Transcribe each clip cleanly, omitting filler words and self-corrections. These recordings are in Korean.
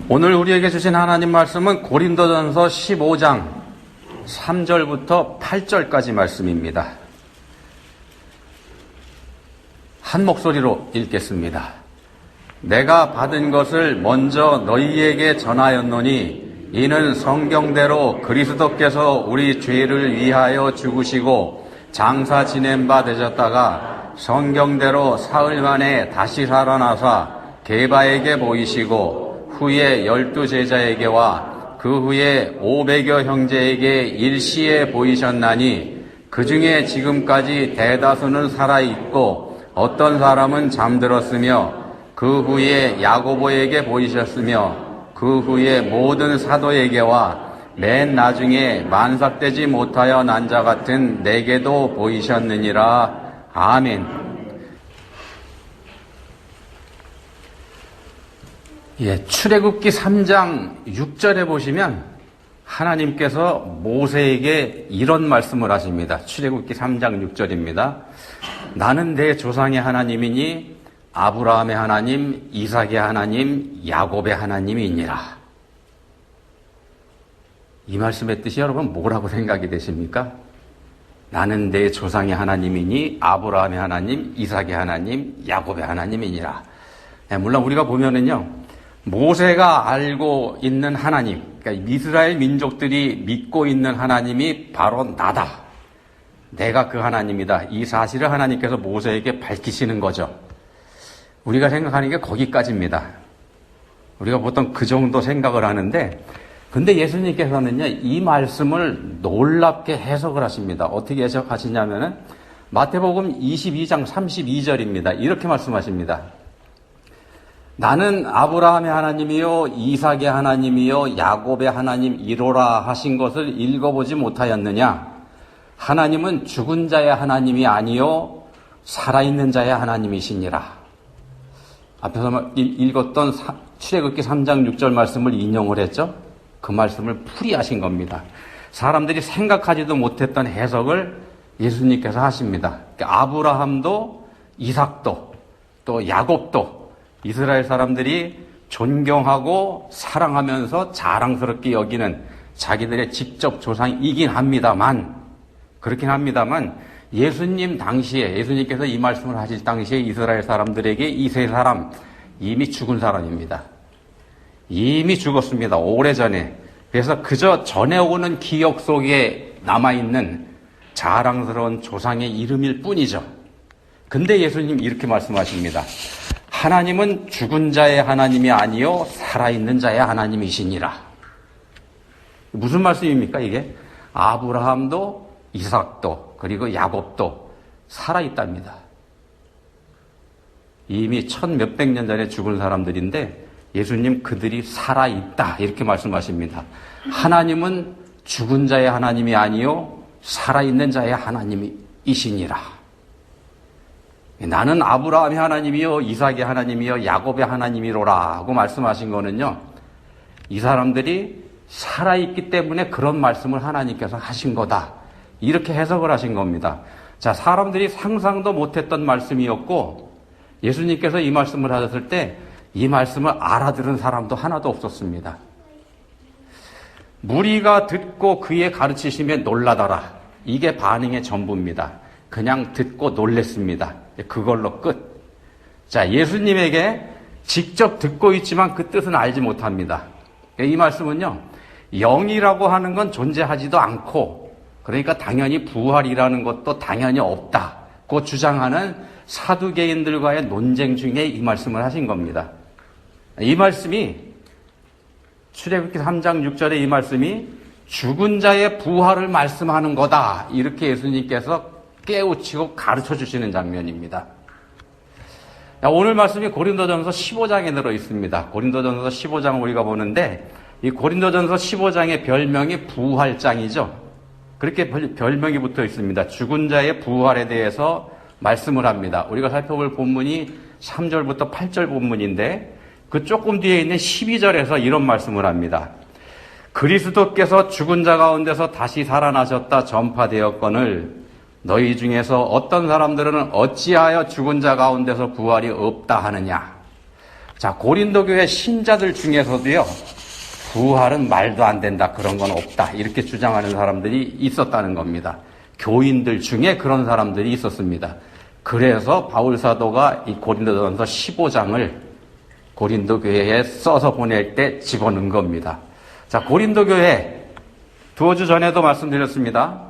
오늘 우리에게 주신 하나님 말씀은 고린도전서 15장 3절부터 8절까지 말씀입니다. 한 목소리로 읽겠습니다. 내가 받은 것을 먼저 너희에게 전하였노니 이는 성경대로 그리스도께서 우리 죄를 위하여 죽으시고 장사 지낸 바 되셨다가 성경대로 사흘 만에 다시 살아나사 게바에게 보이시고 후에 12 제자에게와 그 후에 500여 형제에게 일시에 보이셨나니 그 중에 지금까지 대다수는 살아있고 어떤 사람은 잠들었으며 그 후에 야고보에게 보이셨으며 그 후에 모든 사도에게와 맨 나중에 만삭되지 못하여 난 자 같은 내게도 보이셨느니라. 아멘. 출애굽기 3장 6절에 보시면 하나님께서 모세에게 이런 말씀을 하십니다. 출애굽기 3장 6절입니다. 나는 내 조상의 하나님이니 아브라함의 하나님, 이삭의 하나님, 야곱의 하나님이니라. 이 말씀의 뜻이 여러분 뭐라고 생각이 되십니까? 나는 내 조상의 하나님이니 아브라함의 하나님, 이삭의 하나님, 야곱의 하나님이니라. 물론 우리가 보면은요, 모세가 알고 있는 하나님, 그러니까 이스라엘 민족들이 믿고 있는 하나님이 바로 나다. 내가 그 하나님이다. 이 사실을 하나님께서 모세에게 밝히시는 거죠. 우리가 생각하는 게 거기까지입니다. 우리가 보통 그 정도 생각을 하는데, 근데 예수님께서는요, 이 말씀을 놀랍게 해석을 하십니다. 어떻게 해석하시냐면은, 마태복음 22장 32절입니다. 이렇게 말씀하십니다. 나는 아브라함의 하나님이요, 이삭의 하나님이요, 야곱의 하나님이로라 하신 것을 읽어보지 못하였느냐? 하나님은 죽은 자의 하나님이 아니요, 살아있는 자의 하나님이시니라. 앞에서 읽었던 출애굽기 3장 6절 말씀을 인용을 했죠. 그 말씀을 풀이하신 겁니다. 사람들이 생각하지도 못했던 해석을 예수님께서 하십니다. 아브라함도 이삭도 또 야곱도 이스라엘 사람들이 존경하고 사랑하면서 자랑스럽게 여기는 자기들의 직접 조상이긴 합니다만, 그렇긴 합니다만 예수님 당시에, 예수님께서 이 말씀을 하실 당시에 이스라엘 사람들에게 이 세 사람 이미 죽은 사람입니다. 이미 죽었습니다. 오래전에. 그래서 그저 전해오는 기억 속에 남아있는 자랑스러운 조상의 이름일 뿐이죠. 근데 예수님 이렇게 말씀하십니다. 하나님은 죽은 자의 하나님이 아니요 살아있는 자의 하나님이시니라. 무슨 말씀입니까 이게? 아브라함도 이삭도 그리고 야곱도 살아있답니다. 이미 1000몇백 년 전에 죽은 사람들인데 예수님 그들이 살아있다 이렇게 말씀하십니다. 하나님은 죽은 자의 하나님이 아니요 살아있는 자의 하나님이시니라. 나는 아브라함의 하나님이요 이삭의 하나님이요 야곱의 하나님이로라 하고 말씀하신 거는요, 이 사람들이 살아있기 때문에 그런 말씀을 하나님께서 하신 거다 이렇게 해석을 하신 겁니다. 자, 사람들이 상상도 못했던 말씀이었고 예수님께서 이 말씀을 하셨을 때 이 말씀을 알아들은 사람도 하나도 없었습니다. 무리가 듣고 그의 가르치심에 놀라더라. 이게 반응의 전부입니다. 그냥 듣고 놀랬습니다. 그걸로 끝. 자, 예수님에게 직접 듣고 있지만 그 뜻은 알지 못합니다. 이 말씀은요, 영이라고 하는 건 존재하지도 않고, 그러니까 당연히 부활이라는 것도 당연히 없다고 주장하는 사두개인들과의 논쟁 중에 이 말씀을 하신 겁니다. 이 말씀이 출애굽기 3장 6절의 이 말씀이 죽은 자의 부활을 말씀하는 거다 이렇게 예수님께서 깨우치고 가르쳐 주시는 장면입니다. 오늘 말씀이 고린도전서 15장에 들어 있습니다. 고린도전서 15장 우리가 보는데 이 고린도전서 15장의 별명이 부활장이죠. 그렇게 별명이 붙어 있습니다. 죽은 자의 부활에 대해서 말씀을 합니다. 우리가 살펴볼 본문이 3절부터 8절 본문인데 그 조금 뒤에 있는 12절에서 이런 말씀을 합니다. 그리스도께서 죽은 자 가운데서 다시 살아나셨다 전파되었거늘 너희 중에서 어떤 사람들은 어찌하여 죽은 자 가운데서 부활이 없다 하느냐. 자, 고린도 교회 신자들 중에서도요, 부활은 말도 안 된다, 그런 건 없다, 이렇게 주장하는 사람들이 있었다는 겁니다. 교인들 중에 그런 사람들이 있었습니다. 그래서 바울 사도가 이 고린도전서 15장을 고린도 교회에 써서 보낼 때 집어넣은 겁니다. 자, 고린도 교회 두어 주 전에도 말씀드렸습니다.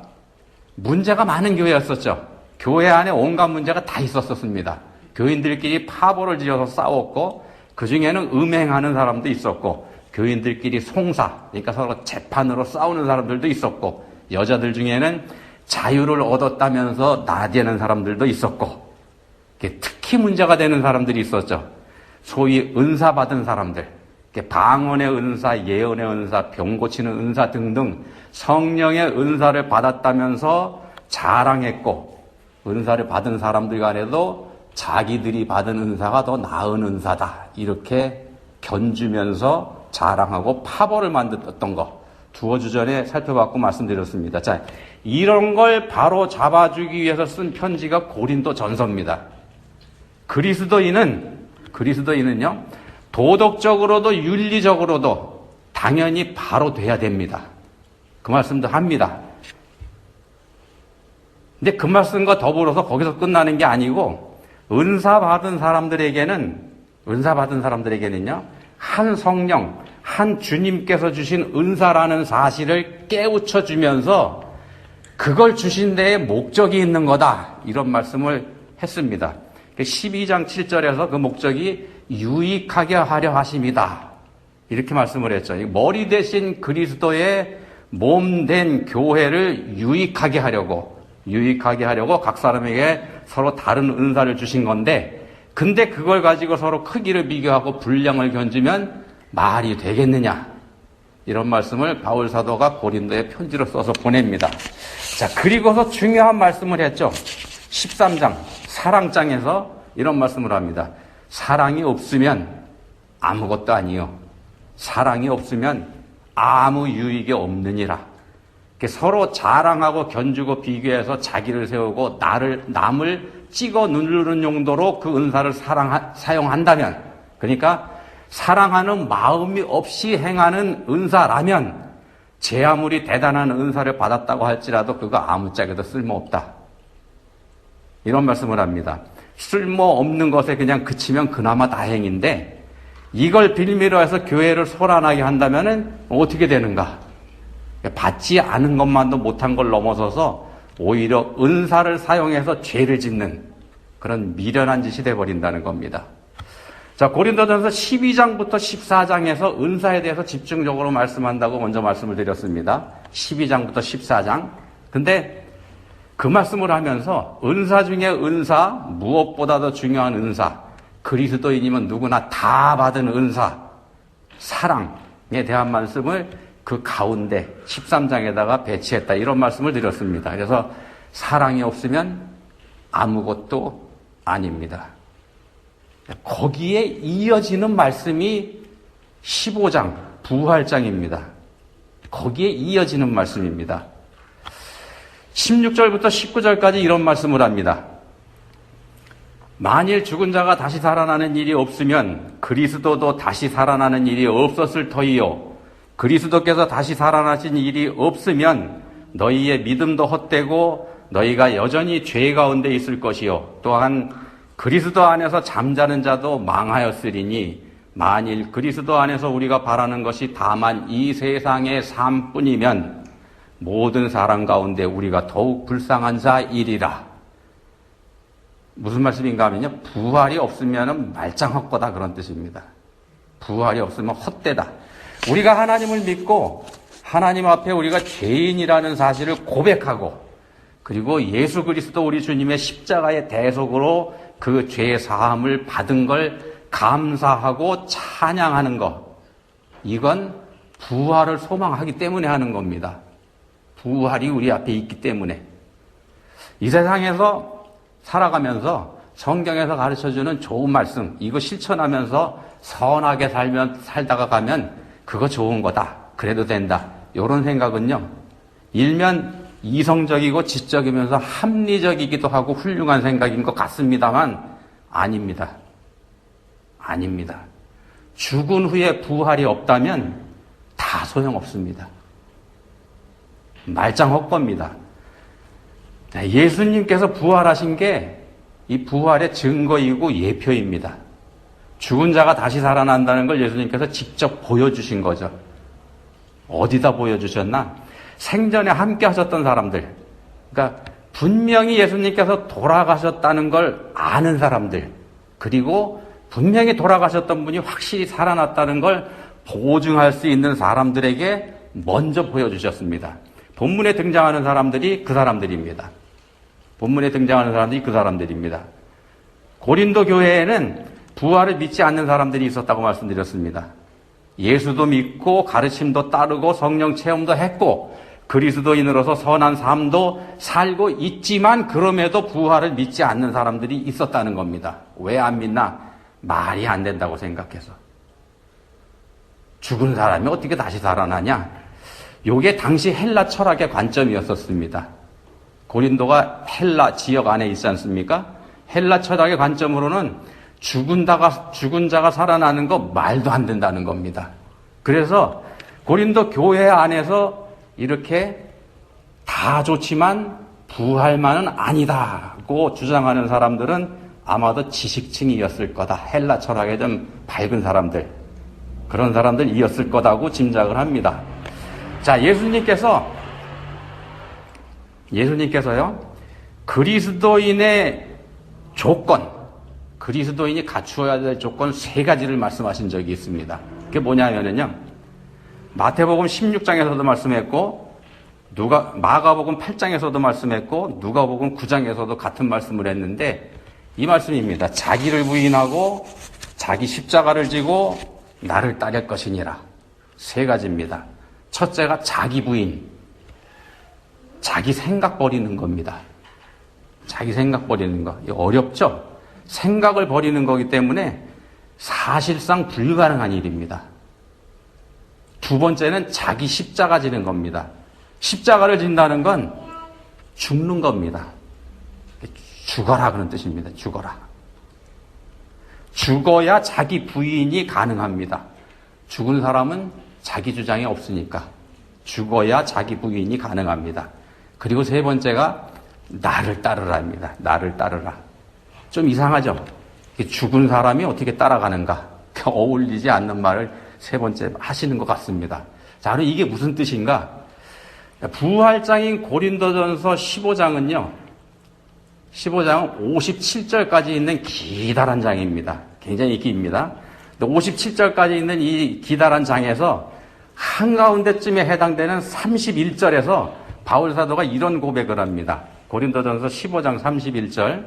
문제가 많은 교회였었죠. 교회 안에 온갖 문제가 다 있었습니다. 교인들끼리 파벌을 지어서 싸웠고, 그 중에는 음행하는 사람도 있었고, 교인들끼리 송사, 그러니까 서로 재판으로 싸우는 사람들도 있었고, 여자들 중에는 자유를 얻었다면서 나대는 사람들도 있었고, 특히 문제가 되는 사람들이 있었죠. 소위 은사 받은 사람들, 방언의 은사, 예언의 은사, 병 고치는 은사 등등 성령의 은사를 받았다면서 자랑했고, 은사를 받은 사람들 간에도 자기들이 받은 은사가 더 나은 은사다, 이렇게 견주면서 자랑하고 파벌을 만들었던 거 두어 주 전에 살펴봤고 말씀드렸습니다. 자, 이런 걸 바로 잡아주기 위해서 쓴 편지가 고린도 전서입니다. 그리스도인은요, 도덕적으로도 윤리적으로도 당연히 바로 돼야 됩니다. 그 말씀도 합니다. 근데 그 말씀과 더불어서 거기서 끝나는 게 아니고, 은사 받은 사람들에게는요, 한 성령, 한 주님께서 주신 은사라는 사실을 깨우쳐 주면서 그걸 주신 데에 목적이 있는 거다, 이런 말씀을 했습니다. 12장 7절에서 그 목적이 유익하게 하려 하심이다, 이렇게 말씀을 했죠. 머리 대신 그리스도의 몸 된 교회를 유익하게 하려고 각 사람에게 서로 다른 은사를 주신 건데, 근데 그걸 가지고 서로 크기를 비교하고 분량을 견주면 말이 되겠느냐, 이런 말씀을 바울 사도가 고린도에 편지로 써서 보냅니다. 자, 그리고서 중요한 말씀을 했죠. 13장 사랑장에서 이런 말씀을 합니다. 사랑이 없으면 아무것도 아니요, 사랑이 없으면 아무 유익이 없느니라. 서로 자랑하고 견주고 비교해서 자기를 세우고 남을 찍어 누르는 용도로 그 은사를 사용한다면, 그러니까 사랑하는 마음이 없이 행하는 은사라면 제 아무리 대단한 은사를 받았다고 할지라도 그거 아무짝에도 쓸모없다, 이런 말씀을 합니다. 쓸모없는 것에 그냥 그치면 그나마 다행인데, 이걸 빌미로 해서 교회를 소란하게 한다면 어떻게 되는가? 받지 않은 것만도 못한 걸 넘어서서 오히려 은사를 사용해서 죄를 짓는 그런 미련한 짓이 돼버린다는 겁니다. 자, 고린도전서 12장부터 14장에서 은사에 대해서 집중적으로 말씀한다고 먼저 말씀을 드렸습니다. 12장부터 14장. 근데 그 말씀을 하면서 은사 중에 은사, 무엇보다도 중요한 은사, 그리스도인이면 누구나 다 받은 은사, 사랑에 대한 말씀을 그 가운데 13장에다가 배치했다, 이런 말씀을 드렸습니다. 그래서 사랑이 없으면 아무것도 아닙니다. 거기에 이어지는 말씀이 15장 부활장입니다. 거기에 이어지는 말씀입니다. 16절부터 19절까지 이런 말씀을 합니다. 만일 죽은 자가 다시 살아나는 일이 없으면 그리스도도 다시 살아나는 일이 없었을 터이요, 그리스도께서 다시 살아나신 일이 없으면 너희의 믿음도 헛되고 너희가 여전히 죄 가운데 있을 것이요, 또한 그리스도 안에서 잠자는 자도 망하였으리니 만일 그리스도 안에서 우리가 바라는 것이 다만 이 세상의 삶뿐이면 모든 사람 가운데 우리가 더욱 불쌍한 자이리라. 무슨 말씀인가 하면요, 부활이 없으면 말짱 헛거다, 그런 뜻입니다. 부활이 없으면 헛되다. 우리가 하나님을 믿고 하나님 앞에 우리가 죄인이라는 사실을 고백하고, 그리고 예수 그리스도 우리 주님의 십자가의 대속으로 그 죄 사함을 받은 걸 감사하고 찬양하는 것, 이건 부활을 소망하기 때문에 하는 겁니다. 부활이 우리 앞에 있기 때문에. 이 세상에서 살아가면서 성경에서 가르쳐주는 좋은 말씀, 이거 실천하면서 선하게 살다가 가면 그거 좋은 거다, 그래도 된다, 이런 생각은요, 일면 이성적이고 지적이면서 합리적이기도 하고 훌륭한 생각인 것 같습니다만 아닙니다. 아닙니다. 죽은 후에 부활이 없다면 다 소용없습니다. 말짱 헛겁니다. 예수님께서 부활하신 게 이 부활의 증거이고 예표입니다. 죽은 자가 다시 살아난다는 걸 예수님께서 직접 보여주신 거죠. 어디다 보여주셨나? 생전에 함께 하셨던 사람들, 그러니까 분명히 예수님께서 돌아가셨다는 걸 아는 사람들, 그리고 분명히 돌아가셨던 분이 확실히 살아났다는 걸 보증할 수 있는 사람들에게 먼저 보여주셨습니다. 본문에 등장하는 사람들이 그 사람들입니다. 본문에 등장하는 사람들이 그 사람들입니다. 고린도 교회에는 부활을 믿지 않는 사람들이 있었다고 말씀드렸습니다. 예수도 믿고 가르침도 따르고 성령 체험도 했고 그리스도인으로서 선한 삶도 살고 있지만 그럼에도 부활을 믿지 않는 사람들이 있었다는 겁니다. 왜 안 믿나? 말이 안 된다고 생각해서. 죽은 사람이 어떻게 다시 살아나냐? 요게 당시 헬라 철학의 관점이었었습니다. 고린도가 헬라 지역 안에 있지 않습니까? 헬라 철학의 관점으로는 죽은 자가 살아나는 거 말도 안 된다는 겁니다. 그래서 고린도 교회 안에서 이렇게 다 좋지만 부활만은 아니다고 주장하는 사람들은 아마도 지식층이었을 거다. 헬라 철학에 좀 밝은 사람들, 그런 사람들이었을 거다고 짐작을 합니다. 자, 예수님께서요, 그리스도인의 조건, 그리스도인이 갖추어야 될 조건 3가지를 말씀하신 적이 있습니다. 그게 뭐냐면요, 마태복음 16장에서도 말씀했고, 마가복음 8장에서도 말씀했고, 누가복음 9장에서도 같은 말씀을 했는데, 이 말씀입니다. 자기를 부인하고, 자기 십자가를 지고, 나를 따를 것이니라. 3가지입니다. 첫째가 자기 부인, 자기 생각 버리는 겁니다. 자기 생각 버리는 거. 이거 어렵죠? 생각을 버리는 거기 때문에 사실상 불가능한 일입니다. 2번째는 자기 십자가 지는 겁니다. 십자가를 진다는 건 죽는 겁니다. 죽어라 그런 뜻입니다. 죽어라. 죽어야 자기 부인이 가능합니다. 죽은 사람은 자기 주장이 없으니까 죽어야 자기 부인이 가능합니다. 그리고 3번째가 나를 따르라입니다. 나를 따르라. 좀 이상하죠? 죽은 사람이 어떻게 따라가는가? 어울리지 않는 말을 3번째 하시는 것 같습니다. 자, 그럼 이게 무슨 뜻인가? 부활장인 고린도전서 15장은 57절까지 있는 기다란 장입니다. 굉장히 깁니다. 57절까지 있는 이 기다란 장에서 한가운데쯤에 해당되는 31절에서 바울사도가 이런 고백을 합니다. 고린도전서 15장 31절.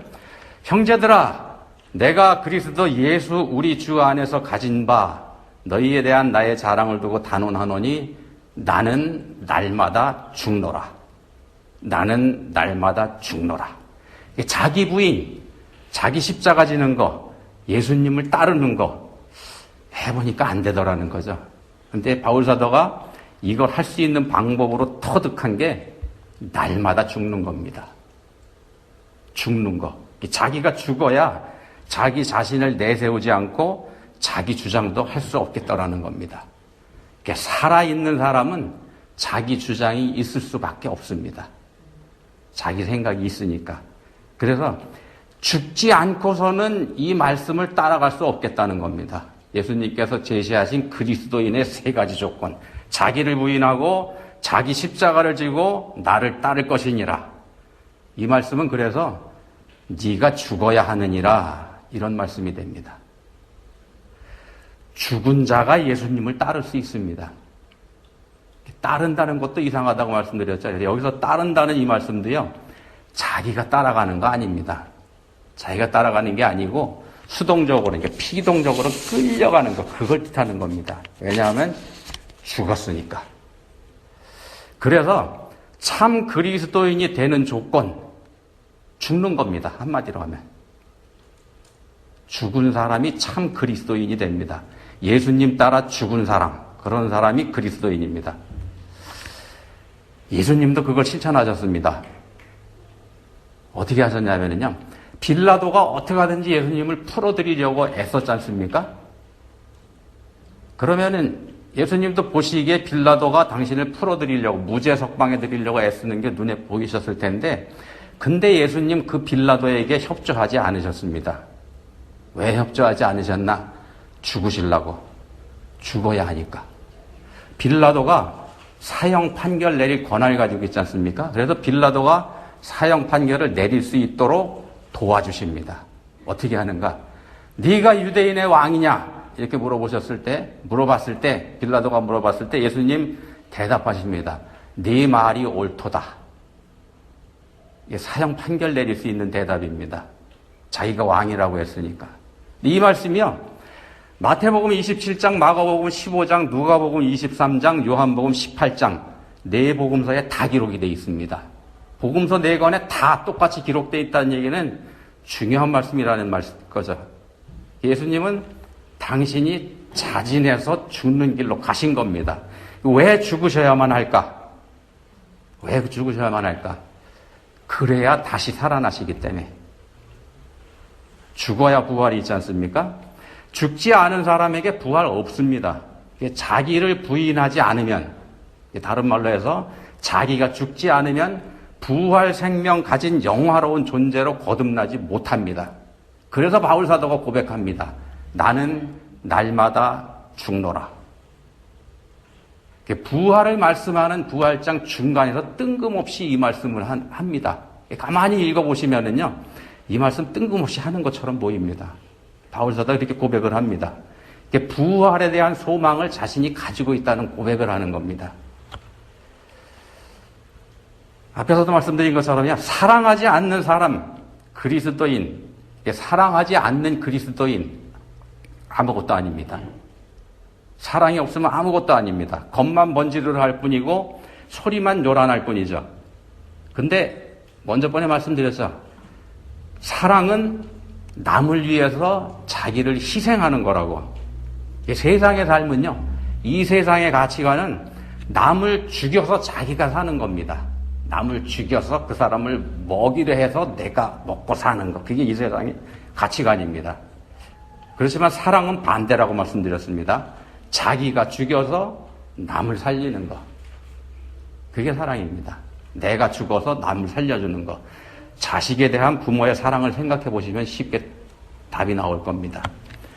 형제들아, 내가 그리스도 예수 우리 주 안에서 가진 바 너희에 대한 나의 자랑을 두고 단언하노니 나는 날마다 죽노라. 나는 날마다 죽노라. 자기 부인, 자기 십자가 지는 거, 예수님을 따르는 거 해보니까 안 되더라는 거죠. 근데 바울사도가 이걸 할 수 있는 방법으로 터득한 게 날마다 죽는 겁니다. 죽는 거. 자기가 죽어야 자기 자신을 내세우지 않고 자기 주장도 할 수 없겠다라는 겁니다. 살아있는 사람은 자기 주장이 있을 수밖에 없습니다. 자기 생각이 있으니까. 그래서 죽지 않고서는 이 말씀을 따라갈 수 없겠다는 겁니다. 예수님께서 제시하신 그리스도인의 3가지 조건. 자기를 부인하고 자기 십자가를 지고 나를 따를 것이니라. 이 말씀은 그래서 네가 죽어야 하느니라 이런 말씀이 됩니다. 죽은 자가 예수님을 따를 수 있습니다. 따른다는 것도 이상하다고 말씀드렸죠. 여기서 따른다는 이 말씀도요, 자기가 따라가는 거 아닙니다. 자기가 따라가는 게 아니고 수동적으로, 그러니까 피동적으로 끌려가는 거, 그걸 뜻하는 겁니다. 왜냐하면 죽었으니까. 그래서 참 그리스도인이 되는 조건, 죽는 겁니다. 한마디로 하면. 죽은 사람이 참 그리스도인이 됩니다. 예수님 따라 죽은 사람, 그런 사람이 그리스도인입니다. 예수님도 그걸 실천하셨습니다. 어떻게 하셨냐면요, 빌라도가 어떻게 하든지 예수님을 풀어드리려고 애썼지 않습니까? 그러면은 예수님도 보시기에 빌라도가 당신을 풀어드리려고, 무죄 석방해 드리려고 애쓰는 게 눈에 보이셨을 텐데, 근데 예수님 그 빌라도에게 협조하지 않으셨습니다. 왜 협조하지 않으셨나? 죽으시려고. 죽어야 하니까. 빌라도가 사형 판결 내릴 권한을 가지고 있지 않습니까? 그래서 빌라도가 사형 판결을 내릴 수 있도록 도와주십니다. 어떻게 하는가? 네가 유대인의 왕이냐? 이렇게 물어봤을 때 빌라도가 물어봤을 때 예수님 대답하십니다. 네 말이 옳도다. 이게 사형 판결 내릴 수 있는 대답입니다. 자기가 왕이라고 했으니까. 이 말씀이요, 마태복음 27장, 마가복음 15장, 누가복음 23장, 요한복음 18장 네 복음서에 다 기록이 되어 있습니다. 복음서 네 권에 다 똑같이 기록되어 있다는 얘기는 중요한 말씀이라는 거죠. 예수님은 당신이 자진해서 죽는 길로 가신 겁니다. 왜 죽으셔야만 할까? 왜 죽으셔야만 할까? 그래야 다시 살아나시기 때문에. 죽어야 부활이 있지 않습니까? 죽지 않은 사람에게 부활 없습니다. 자기를 부인하지 않으면, 다른 말로 해서 자기가 죽지 않으면 부활 생명 가진 영화로운 존재로 거듭나지 못합니다. 그래서 바울 사도가 고백합니다. 나는 날마다 죽노라. 부활을 말씀하는 부활장 중간에서 뜬금없이 이 말씀을 합니다. 가만히 읽어보시면은요, 이 말씀 뜬금없이 하는 것처럼 보입니다. 바울 사도가 이렇게 고백을 합니다. 부활에 대한 소망을 자신이 가지고 있다는 고백을 하는 겁니다. 앞에서도 말씀드린 것처럼요, 사랑하지 않는 사람, 그리스도인, 사랑하지 않는 그리스도인, 아무것도 아닙니다. 사랑이 없으면 아무것도 아닙니다. 겉만 번지르르 할 뿐이고 소리만 요란할 뿐이죠. 근데 먼저 번에 말씀드렸죠. 사랑은 남을 위해서 자기를 희생하는 거라고. 세상의 삶은요, 이 세상의 가치관은 남을 죽여서 자기가 사는 겁니다. 남을 죽여서 그 사람을 먹이려 해서 내가 먹고 사는 것. 그게 이 세상의 가치관입니다. 그렇지만 사랑은 반대라고 말씀드렸습니다. 자기가 죽여서 남을 살리는 것. 그게 사랑입니다. 내가 죽어서 남을 살려주는 것. 자식에 대한 부모의 사랑을 생각해 보시면 쉽게 답이 나올 겁니다.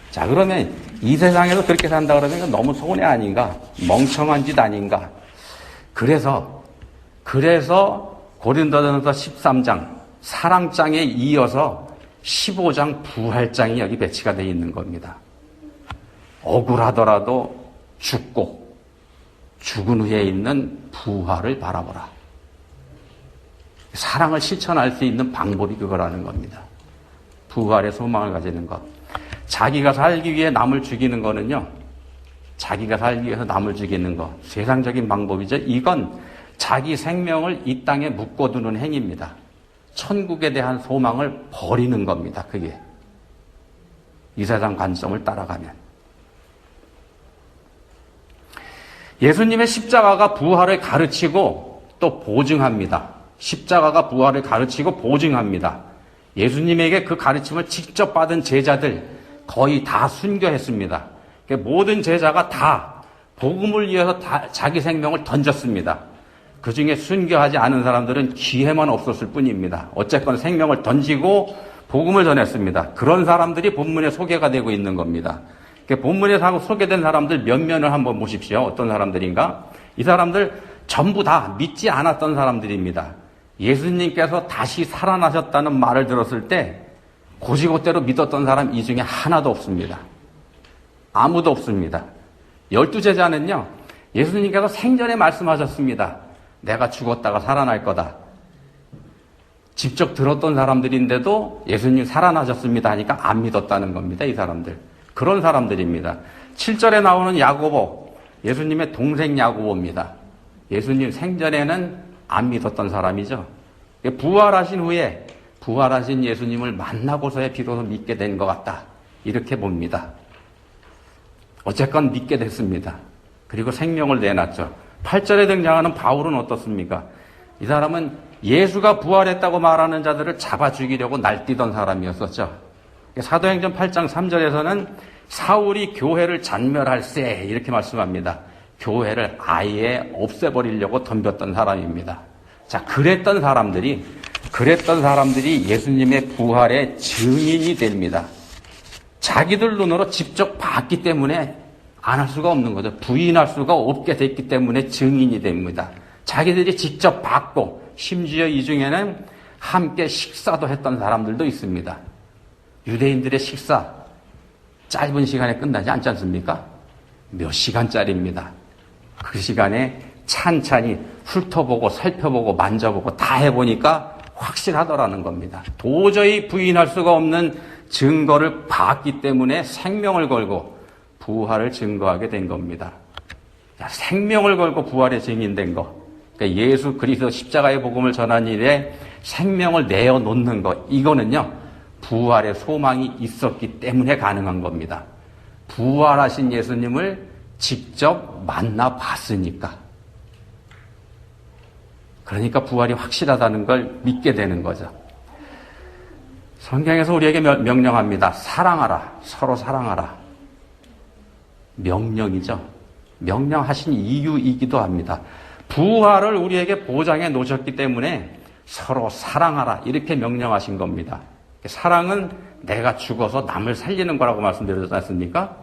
자, 그러면 이 세상에서 그렇게 산다 그러면 너무 손해 아닌가? 멍청한 짓 아닌가? 그래서 고린도전서 13장 사랑장에 이어서 15장 부활장이 여기 배치가 되어 있는 겁니다. 억울하더라도 죽고 죽은 후에 있는 부활을 바라보라. 사랑을 실천할 수 있는 방법이 그거라는 겁니다. 부활의 소망을 가지는 것. 자기가 살기 위해 남을 죽이는 거는요, 자기가 살기 위해서 남을 죽이는 것, 세상적인 방법이죠. 이건 자기 생명을 이 땅에 묶어두는 행위입니다. 천국에 대한 소망을 버리는 겁니다. 그게 이 세상 관점을 따라가면. 예수님의 십자가가 부활을 가르치고 또 보증합니다. 십자가가 부활을 가르치고 보증합니다. 예수님에게 그 가르침을 직접 받은 제자들 거의 다 순교했습니다. 모든 제자가 다 복음을 위해서 다 자기 생명을 던졌습니다. 그 중에 순교하지 않은 사람들은 기회만 없었을 뿐입니다. 어쨌건 생명을 던지고 복음을 전했습니다. 그런 사람들이 본문에 소개가 되고 있는 겁니다. 본문에 소개된 사람들 몇 면을 한번 보십시오. 어떤 사람들인가? 이 사람들 전부 다 믿지 않았던 사람들입니다. 예수님께서 다시 살아나셨다는 말을 들었을 때 고지고대로 믿었던 사람 이 중에 하나도 없습니다. 아무도 없습니다. 12제자는요, 예수님께서 생전에 말씀하셨습니다. 내가 죽었다가 살아날 거다. 직접 들었던 사람들인데도 예수님 살아나셨습니다 하니까 안 믿었다는 겁니다. 이 사람들. 그런 사람들입니다. 7절에 나오는 야고보, 예수님의 동생 야고보입니다. 예수님 생전에는 안 믿었던 사람이죠. 부활하신 후에 부활하신 예수님을 만나고서야 비로소 믿게 된 것 같다. 이렇게 봅니다. 어쨌건 믿게 됐습니다. 그리고 생명을 내놨죠. 8절에 등장하는 바울은 어떻습니까? 이 사람은 예수가 부활했다고 말하는 자들을 잡아 죽이려고 날뛰던 사람이었었죠. 사도행전 8장 3절에서는 사울이 교회를 잔멸할세 이렇게 말씀합니다. 교회를 아예 없애버리려고 덤볐던 사람입니다. 자, 그랬던 사람들이 예수님의 부활의 증인이 됩니다. 자기들 눈으로 직접 봤기 때문에 안 할 수가 없는 거죠. 부인할 수가 없게 됐기 때문에 증인이 됩니다. 자기들이 직접 봤고 심지어 이 중에는 함께 식사도 했던 사람들도 있습니다. 유대인들의 식사 짧은 시간에 끝나지 않지 않습니까? 몇 시간짜리입니다. 그 시간에 찬찬히 훑어보고 살펴보고 만져보고 다 해보니까 확실하더라는 겁니다. 도저히 부인할 수가 없는 증거를 봤기 때문에 생명을 걸고 부활을 증거하게 된 겁니다. 생명을 걸고 부활의 증인된 거. 그러니까 예수 그리스도 십자가의 복음을 전한 일에 생명을 내어놓는 것. 이거는요, 부활의 소망이 있었기 때문에 가능한 겁니다. 부활하신 예수님을 직접 만나봤으니까. 그러니까 부활이 확실하다는 걸 믿게 되는 거죠. 성경에서 우리에게 명령합니다. 사랑하라. 서로 사랑하라. 명령이죠. 명령하신 이유이기도 합니다. 부활을 우리에게 보장해 놓으셨기 때문에 서로 사랑하라. 이렇게 명령하신 겁니다. 사랑은 내가 죽어서 남을 살리는 거라고 말씀드렸지 않습니까?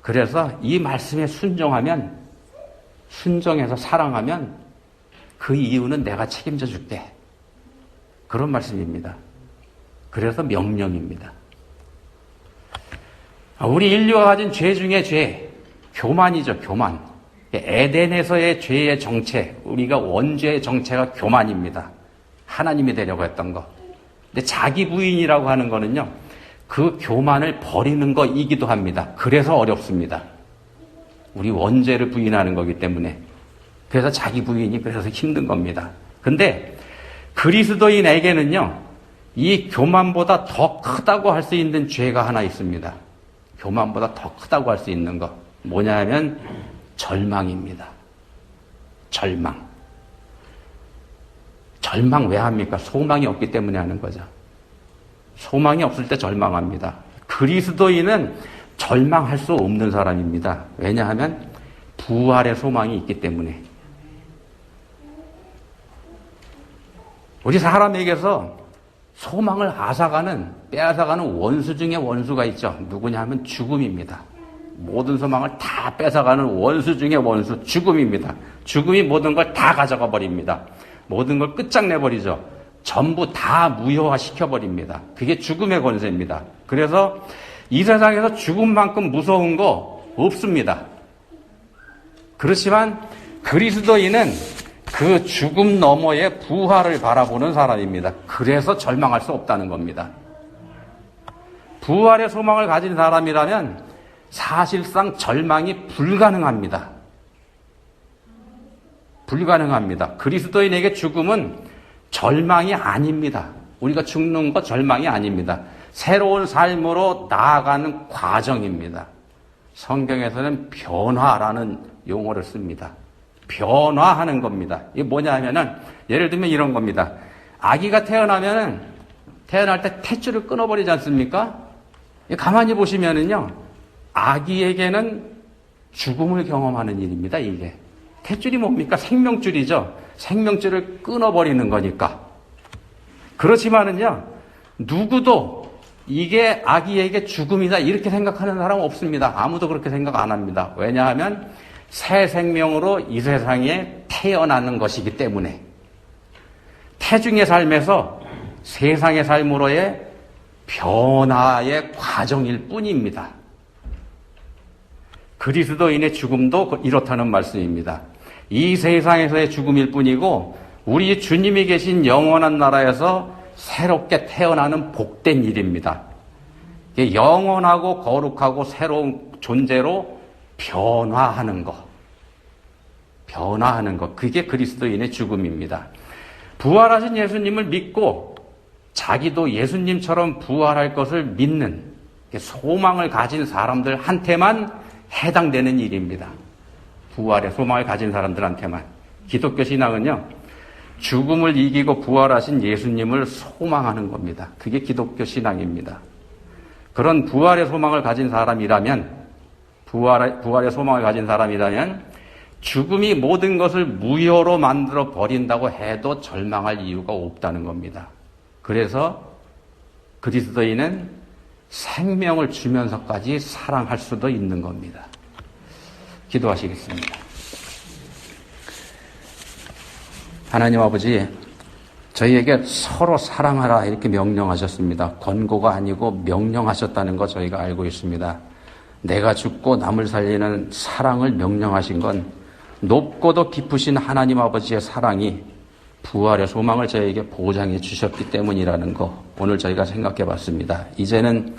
그래서 이 말씀에 순종해서 사랑하면 그 이유는 내가 책임져 줄게. 그런 말씀입니다. 그래서 명령입니다. 우리 인류가 가진 죄 중에 죄, 교만이죠, 교만. 에덴에서의 죄의 정체, 우리가 원죄의 정체가 교만입니다. 하나님이 되려고 했던 거. 근데 자기 부인이라고 하는 거는요, 그 교만을 버리는 거이기도 합니다. 그래서 어렵습니다. 우리 원죄를 부인하는 거기 때문에. 그래서 자기 부인이 그래서 힘든 겁니다. 근데 그리스도인에게는요, 이 교만보다 더 크다고 할 수 있는 죄가 하나 있습니다. 교만보다 더 크다고 할 수 있는 거. 뭐냐 하면 절망입니다. 절망. 절망 왜 합니까? 소망이 없기 때문에 하는 거죠. 소망이 없을 때 절망합니다. 그리스도인은 절망할 수 없는 사람입니다. 왜냐하면 부활의 소망이 있기 때문에. 우리 사람에게서 소망을 빼앗아가는 원수 중에 원수가 있죠. 누구냐 하면 죽음입니다. 모든 소망을 다 뺏어가는 원수 중에 원수, 죽음입니다. 죽음이 모든 걸 다 가져가 버립니다. 모든 걸 끝장내버리죠. 전부 다 무효화시켜버립니다. 그게 죽음의 권세입니다. 그래서 이 세상에서 죽음만큼 무서운 거 없습니다. 그렇지만 그리스도인은 그 죽음 너머의 부활을 바라보는 사람입니다. 그래서 절망할 수 없다는 겁니다. 부활의 소망을 가진 사람이라면 사실상 절망이 불가능합니다. 불가능합니다. 그리스도인에게 죽음은 절망이 아닙니다. 우리가 죽는 거 절망이 아닙니다. 새로운 삶으로 나아가는 과정입니다. 성경에서는 변화라는 용어를 씁니다. 변화하는 겁니다. 이게 뭐냐 하면은, 예를 들면 이런 겁니다. 아기가 태어날 때 탯줄을 끊어버리지 않습니까? 가만히 보시면은요, 아기에게는 죽음을 경험하는 일입니다, 이게. 탯줄이 뭡니까? 생명줄이죠. 생명줄을 끊어버리는 거니까. 그렇지만은요, 누구도 이게 아기에게 죽음이다, 이렇게 생각하는 사람은 없습니다. 아무도 그렇게 생각 안 합니다. 왜냐하면 새 생명으로 이 세상에 태어나는 것이기 때문에. 태중의 삶에서 세상의 삶으로의 변화의 과정일 뿐입니다. 그리스도인의 죽음도 이렇다는 말씀입니다. 이 세상에서의 죽음일 뿐이고 우리 주님이 계신 영원한 나라에서 새롭게 태어나는 복된 일입니다. 영원하고 거룩하고 새로운 존재로 변화하는 것. 그게 그리스도인의 죽음입니다. 부활하신 예수님을 믿고 자기도 예수님처럼 부활할 것을 믿는 소망을 가진 사람들한테만 해당되는 일입니다. 부활의 소망을 가진 사람들한테만. 기독교 신앙은요, 죽음을 이기고 부활하신 예수님을 소망하는 겁니다. 그게 기독교 신앙입니다. 그런 부활의 소망을 가진 사람이라면, 부활의 소망을 가진 사람이라면 죽음이 모든 것을 무효로 만들어 버린다고 해도 절망할 이유가 없다는 겁니다. 그래서 그리스도인은 생명을 주면서까지 사랑할 수도 있는 겁니다. 기도하시겠습니다. 하나님 아버지, 저희에게 서로 사랑하라 이렇게 명령하셨습니다. 권고가 아니고 명령하셨다는 거 저희가 알고 있습니다. 내가 죽고 남을 살리는 사랑을 명령하신 건 높고도 깊으신 하나님 아버지의 사랑이 부활의 소망을 저희에게 보장해 주셨기 때문이라는 거 오늘 저희가 생각해 봤습니다. 이제는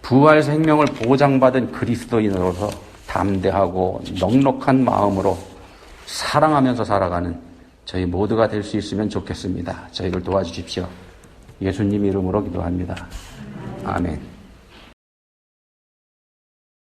부활 생명을 보장받은 그리스도인으로서 담대하고 넉넉한 마음으로 사랑하면서 살아가는 저희 모두가 될 수 있으면 좋겠습니다. 저희를 도와주십시오. 예수님 이름으로 기도합니다. 아멘.